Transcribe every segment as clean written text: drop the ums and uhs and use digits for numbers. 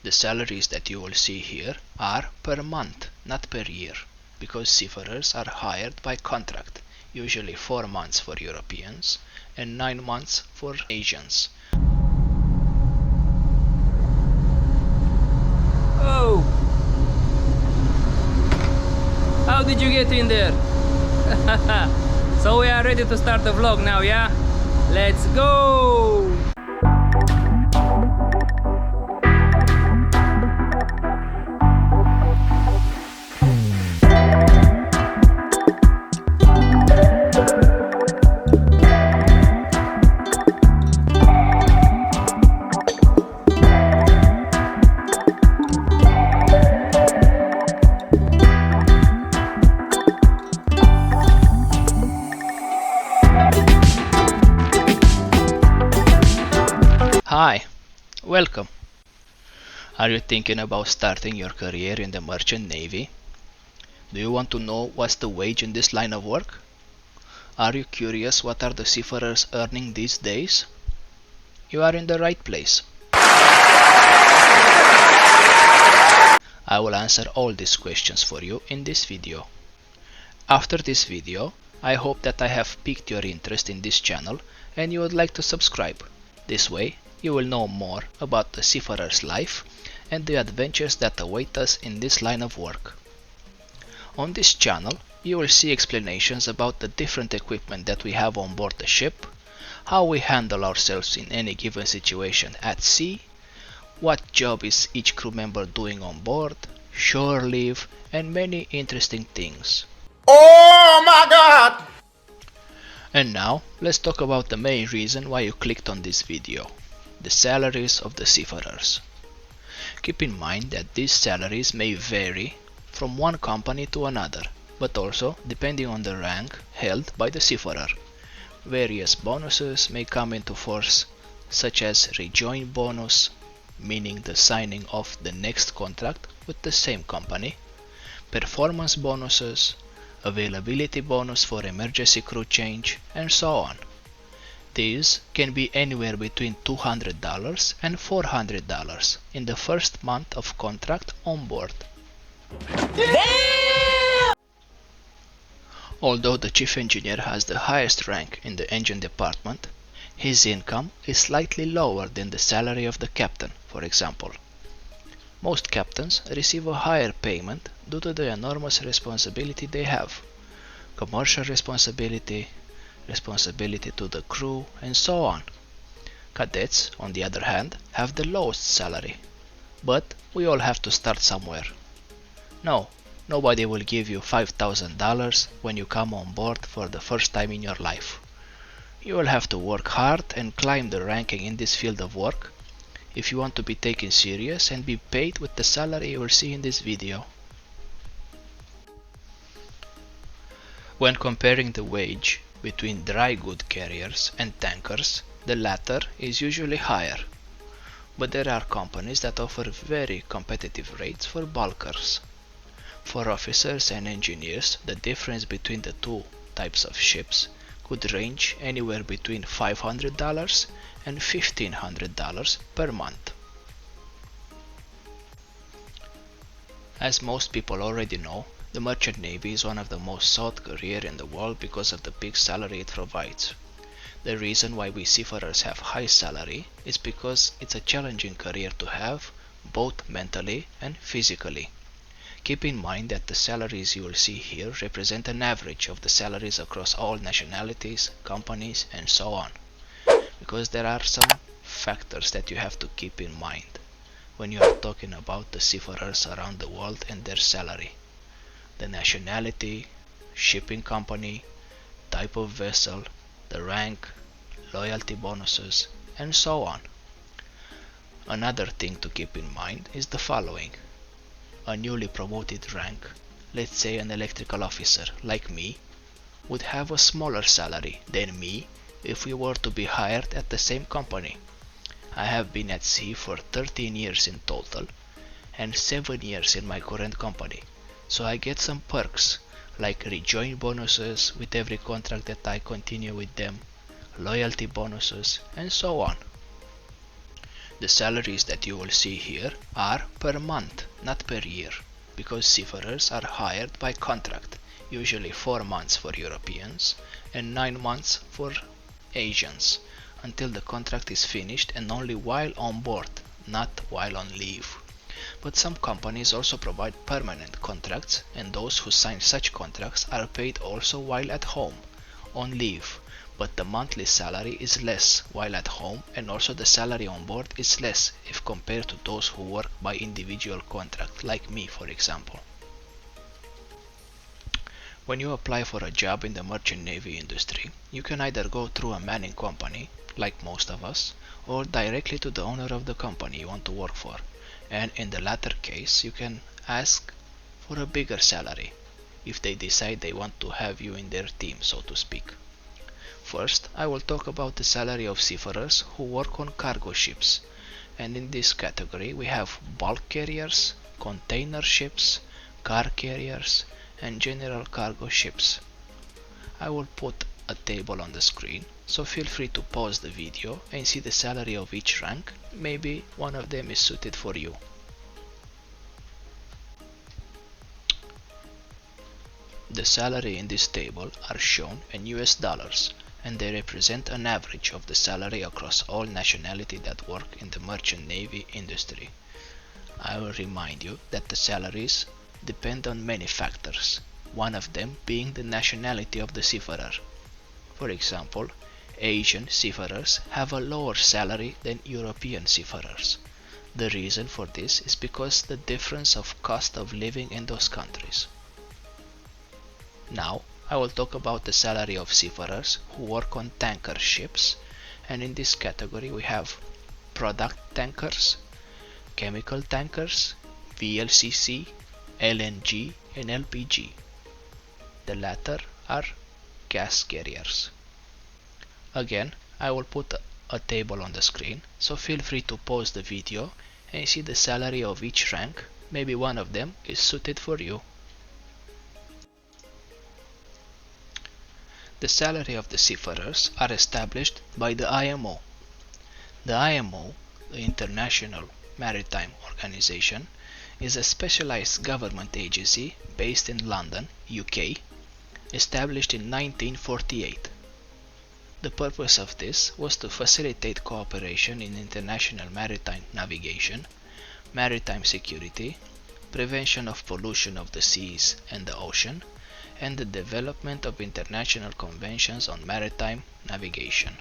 The salaries that you will see here are per month, not per year, because seafarers are hired by contract, usually 4 months for Europeans and 9 months for Asians. Oh! How did you get in there? So we are ready to start the vlog now, yeah? Let's go! Hi, welcome. Are you thinking about starting your career in the merchant navy? Do you want to know what's the wage in this line of work? Are you curious what are the seafarers earning these days? You are in the right place. I will answer all these questions for you in this video. After this video, I hope that I have piqued your interest in this channel and you would like to subscribe. This way, you will know more about the seafarer's life and the adventures that await us in this line of work. On this channel, you will see explanations about the different equipment that we have on board the ship, how we handle ourselves in any given situation at sea, what job is each crew member doing on board, shore leave, and many interesting things. Oh my God! And now, let's talk about the main reason why you clicked on this video, the salaries of the seafarers. Keep in mind that these salaries may vary from one company to another, but also depending on the rank held by the seafarer. Various bonuses may come into force, such as rejoin bonus, meaning the signing of the next contract with the same company, performance bonuses, availability bonus for emergency crew change, and so on. These can be anywhere between $200 and $400 in the first month of contract on board. Although the chief engineer has the highest rank in the engine department, his income is slightly lower than the salary of the captain, for example. Most captains receive a higher payment due to the enormous responsibility they have. Commercial responsibility, responsibility to the crew, and so on. Cadets, on the other hand, have the lowest salary. But we all have to start somewhere. No, nobody will give you $5,000 when you come on board for the first time in your life. You will have to work hard and climb the ranking in this field of work if you want to be taken serious and be paid with the salary you will see in this video. When comparing the wage between dry goods carriers and tankers, the latter is usually higher. But there are companies that offer very competitive rates for bulkers. For officers and engineers, the difference between the two types of ships could range anywhere between $500 and $1,500 per month. As most people already know, the merchant navy is one of the most sought careers in the world because of the big salary it provides. The reason why we seafarers have high salary is because it's a challenging career to have, both mentally and physically. Keep in mind that the salaries you will see here represent an average of the salaries across all nationalities, companies, and so on, because there are some factors that you have to keep in mind when you are talking about the seafarers around the world and their salary. The nationality, shipping company, type of vessel, the rank, loyalty bonuses, and so on. Another thing to keep in mind is the following. A newly promoted rank, let's say an electrical officer like me, would have a smaller salary than me if we were to be hired at the same company. I have been at sea for 13 years in total and 7 years in my current company, so I get some perks like rejoin bonuses with every contract that I continue with them, loyalty bonuses, and so on. The salaries that you will see here are per month, not per year, because seafarers are hired by contract, usually 4 months for Europeans and 9 months for Asians, until the contract is finished and only while on board, not while on leave. But some companies also provide permanent contracts, and those who sign such contracts are paid also while at home, on leave, but the monthly salary is less while at home, and also the salary on board is less if compared to those who work by individual contract, like me for example. When you apply for a job in the merchant navy industry, you can either go through a manning company, like most of us, or directly to the owner of the company you want to work for, and in the latter case you can ask for a bigger salary if they decide they want to have you in their team, so to speak. First, I will talk about the salary of seafarers who work on cargo ships, and in this category we have bulk carriers, container ships, car carriers, and general cargo ships. I will put a table on the screen, so feel free to pause the video and see the salary of each rank. Maybe one of them is suited for you. The salary in this table are shown in US dollars, and they represent an average of the salary across all nationality that work in the merchant navy industry. I will remind you that the salaries depend on many factors, one of them being the nationality of the seafarer. For example, Asian seafarers have a lower salary than European seafarers. The reason for this is because the difference of cost of living in those countries. Now, I will talk about the salary of seafarers who work on tanker ships, and in this category we have product tankers, chemical tankers, VLCC, LNG and LPG. The latter are gas carriers. Again, I will put a table on the screen, so feel free to pause the video and see the salary of each rank. Maybe one of them is suited for you. The salary of the seafarers are established by the IMO. The IMO, the International Maritime Organization, is a specialized government agency based in London, UK, established in 1948. The purpose of this was to facilitate cooperation in international maritime navigation, maritime security, prevention of pollution of the seas and the ocean, and the development of international conventions on maritime navigation.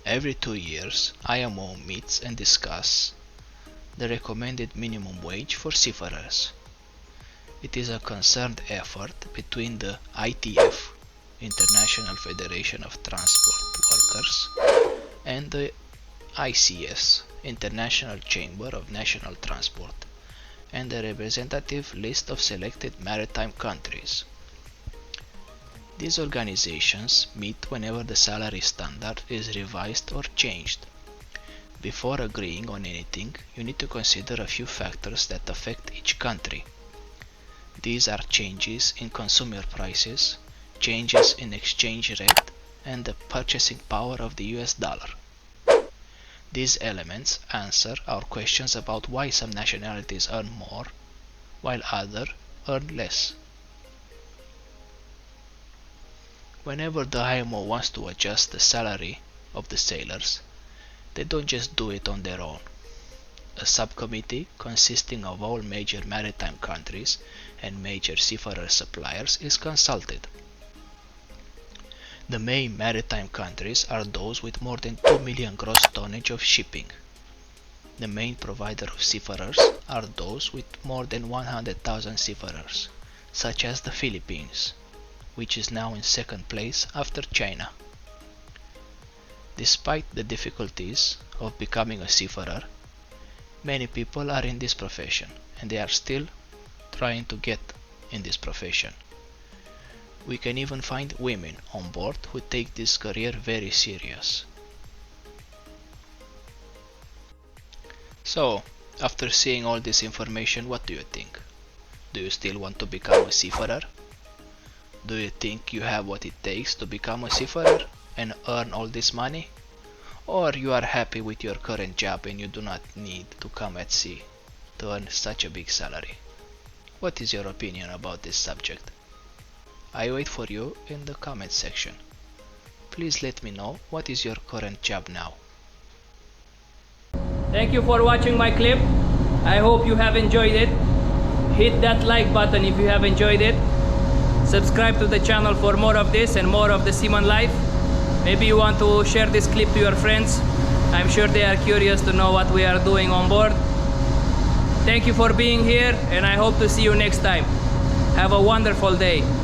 Every 2 years, IMO meets and discusses the recommended minimum wage for seafarers. It is a concerted effort between the ITF, International Federation of Transport Workers, and the ICS, International Chamber of National Transport, and a representative list of selected maritime countries. These organizations meet whenever the salary standard is revised or changed. Before agreeing on anything, you need to consider a few factors that affect each country. These are changes in consumer prices, changes in exchange rate, and the purchasing power of the US dollar. These elements answer our questions about why some nationalities earn more, while others earn less. Whenever the IMO wants to adjust the salary of the sailors, they don't just do it on their own. A subcommittee consisting of all major maritime countries and major seafarer suppliers is consulted. The main maritime countries are those with more than 2 million gross tonnage of shipping. The main provider of seafarers are those with more than 100,000 seafarers, such as the Philippines, which is now in second place after China. Despite the difficulties of becoming a seafarer, many people are in this profession and they are still trying to get in this profession. We can even find women on board who take this career very serious. So, after seeing all this information, what do you think? Do you still want to become a seafarer? Do you think you have what it takes to become a seafarer and earn all this money? Or you are happy with your current job and you do not need to come at sea to earn such a big salary. What is your opinion about this subject? I wait for you in the comment section. Please let me know what is your current job now. Thank you for watching my clip. I hope you have enjoyed it. Hit that like button if you have enjoyed it. Subscribe to the channel for more of this and more of the Seaman life. Maybe you want to share this clip to your friends. I'm sure they are curious to know what we are doing on board. Thank you for being here, and I hope to see you next time. Have a wonderful day.